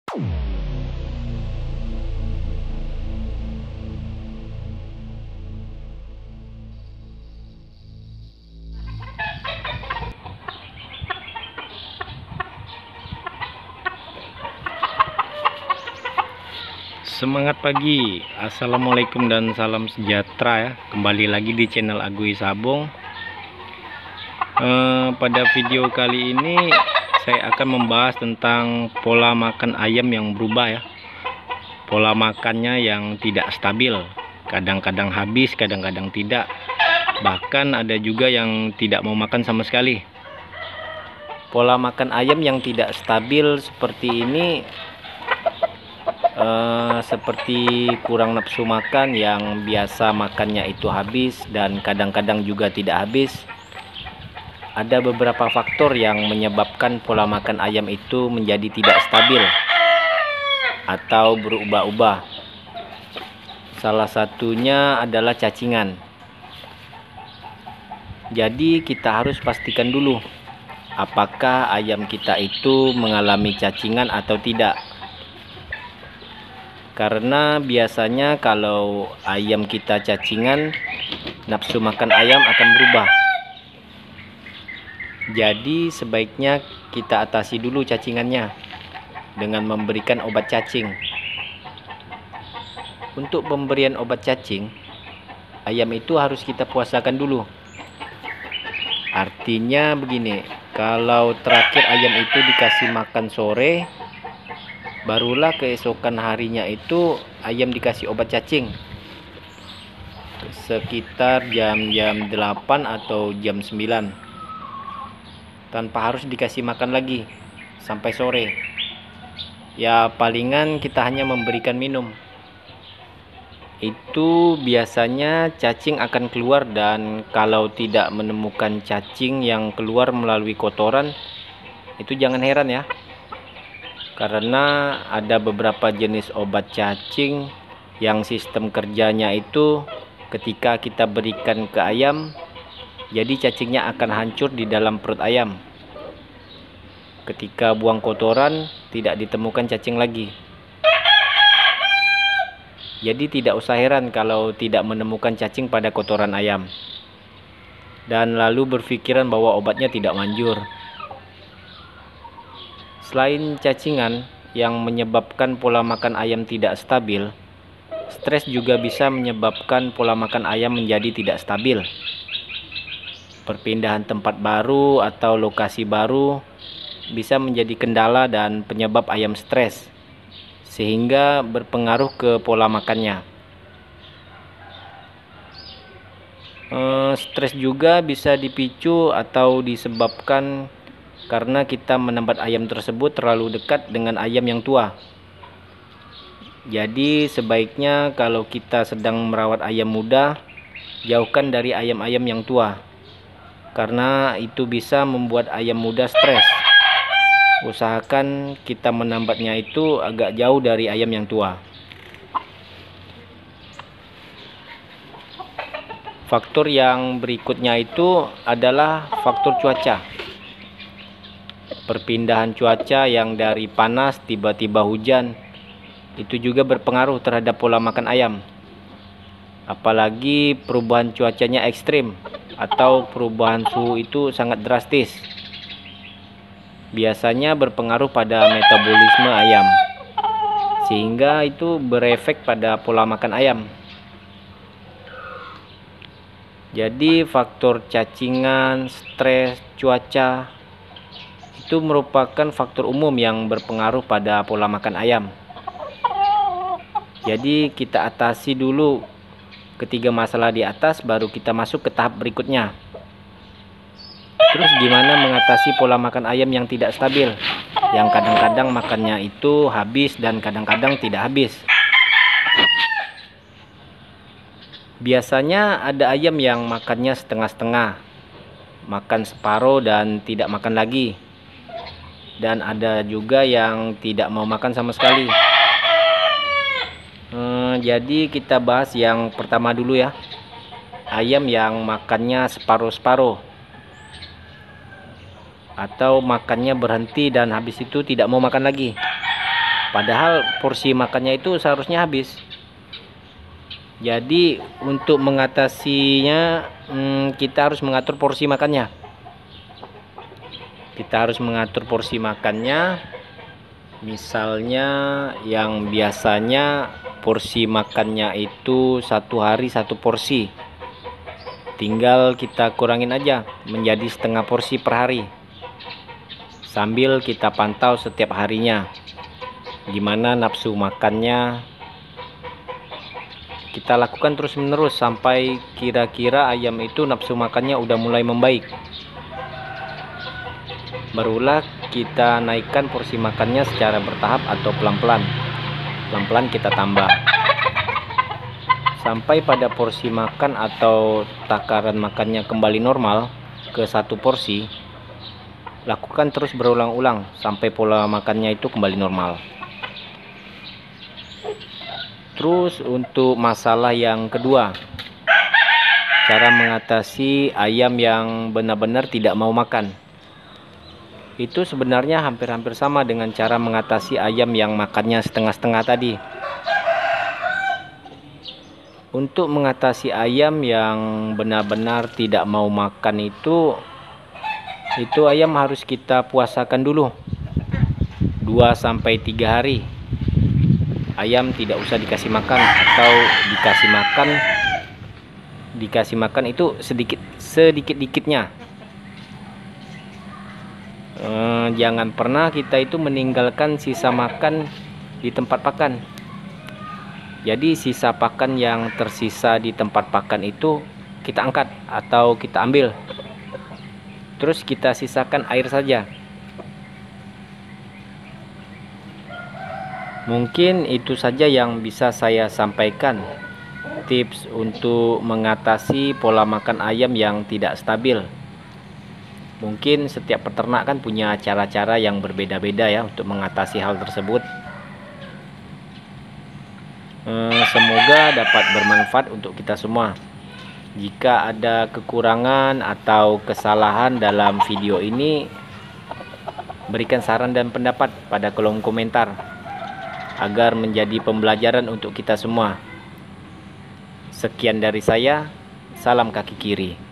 Semangat pagi, assalamualaikum dan salam sejahtera ya. Kembali lagi di channel Agui Sabong. Pada video kali ini saya akan membahas tentang pola makan ayam yang berubah ya. Pola makannya yang tidak stabil, kadang-kadang habis, kadang-kadang tidak. Bahkan ada juga yang tidak mau makan sama sekali. Pola makan ayam yang tidak stabil seperti ini seperti kurang nafsu makan, yang biasa makannya itu habis dan kadang-kadang juga tidak habis. Ada beberapa faktor yang menyebabkan pola makan ayam itu menjadi tidak stabil atau berubah-ubah. Salah satunya adalah cacingan. Jadi kita harus pastikan dulu apakah ayam kita itu mengalami cacingan atau tidak. Karena biasanya kalau ayam kita cacingan, nafsu makan ayam akan berubah. Jadi sebaiknya kita atasi dulu cacingannya dengan memberikan obat cacing. Untuk pemberian obat cacing, ayam itu harus kita puasakan dulu. Artinya begini, kalau terakhir ayam itu dikasih makan sore, barulah keesokan harinya itu ayam dikasih obat cacing sekitar jam 8 atau jam 9, tanpa harus dikasih makan lagi sampai sore. Ya palingan kita hanya memberikan minum. Itu biasanya cacing akan keluar, dan kalau tidak menemukan cacing yang keluar melalui kotoran, itu jangan heran ya. Karena ada beberapa jenis obat cacing yang sistem kerjanya itu ketika kita berikan ke ayam, jadi cacingnya akan hancur di dalam perut ayam. Ketika buang kotoran, tidak ditemukan cacing lagi. Jadi tidak usah heran kalau tidak menemukan cacing pada kotoran ayam, dan lalu berpikiran bahwa obatnya tidak manjur. Selain cacingan yang menyebabkan pola makan ayam tidak stabil, stres juga bisa menyebabkan pola makan ayam menjadi tidak stabil. Perpindahan tempat baru atau lokasi baru bisa menjadi kendala dan penyebab ayam stres, sehingga berpengaruh ke pola makannya. Stres juga bisa dipicu atau disebabkan karena kita menempat ayam tersebut terlalu dekat dengan ayam yang tua. Jadi sebaiknya kalau kita sedang merawat ayam muda, jauhkan dari ayam-ayam yang tua, karena itu bisa membuat ayam muda stres. Usahakan kita menambatnya itu agak jauh dari ayam yang tua. Faktor yang berikutnya itu adalah faktor cuaca. Perpindahan cuaca yang dari panas tiba-tiba hujan itu juga berpengaruh terhadap pola makan ayam. Apalagi perubahan cuacanya ekstrim atau perubahan suhu itu sangat drastis. Biasanya berpengaruh pada metabolisme ayam, sehingga itu berefek pada pola makan ayam. Jadi faktor cacingan, stres, cuaca itu merupakan faktor umum yang berpengaruh pada pola makan ayam. Jadi kita atasi dulu ketiga masalah di atas, baru kita masuk ke tahap berikutnya. Terus gimana mengatasi pola makan ayam yang tidak stabil, yang kadang-kadang makannya itu habis dan kadang-kadang tidak habis. Biasanya ada ayam yang makannya setengah-setengah, makan separuh dan tidak makan lagi. Dan ada juga yang tidak mau makan sama sekali. Jadi kita bahas yang pertama dulu ya. Ayam yang makannya separuh-separuh, atau makannya berhenti dan habis itu tidak mau makan lagi. Padahal porsi makannya itu seharusnya habis. Jadi untuk mengatasinya kita harus mengatur porsi makannya. Kita harus mengatur porsi makannya. Misalnya yang biasanya porsi makannya itu 1 hari 1 porsi, tinggal kita kurangin aja menjadi setengah porsi per hari, sambil kita pantau setiap harinya gimana nafsu makannya. Kita lakukan terus menerus sampai kira-kira ayam itu nafsu makannya udah mulai membaik. Barulah kita naikkan porsi makannya secara bertahap atau pelan-pelan. Pelan-pelan kita tambah sampai pada porsi makan atau takaran makannya kembali normal ke 1 porsi. Lakukan terus berulang-ulang sampai pola makannya itu kembali normal. Terus untuk masalah yang kedua, cara mengatasi ayam yang benar-benar tidak mau makan. Itu sebenarnya hampir-hampir sama dengan cara mengatasi ayam yang makannya setengah-setengah tadi. Untuk mengatasi ayam yang benar-benar tidak mau makan itu ayam harus kita puasakan dulu 2-3 hari. Ayam tidak usah dikasih makan, atau dikasih makan itu sedikit-dikitnya. Jangan pernah kita itu meninggalkan sisa makan di tempat pakan. Jadi sisa pakan yang tersisa di tempat pakan itu kita angkat atau kita ambil, terus kita sisakan air saja. Mungkin itu saja yang bisa saya sampaikan, tips untuk mengatasi pola makan ayam yang tidak stabil. Mungkin setiap peternak kan punya cara-cara yang berbeda-beda ya untuk mengatasi hal tersebut. Semoga dapat bermanfaat untuk kita semua. Jika ada kekurangan atau kesalahan dalam video ini, berikan saran dan pendapat pada kolom komentar agar menjadi pembelajaran untuk kita semua. Sekian dari saya, salam kaki kiri.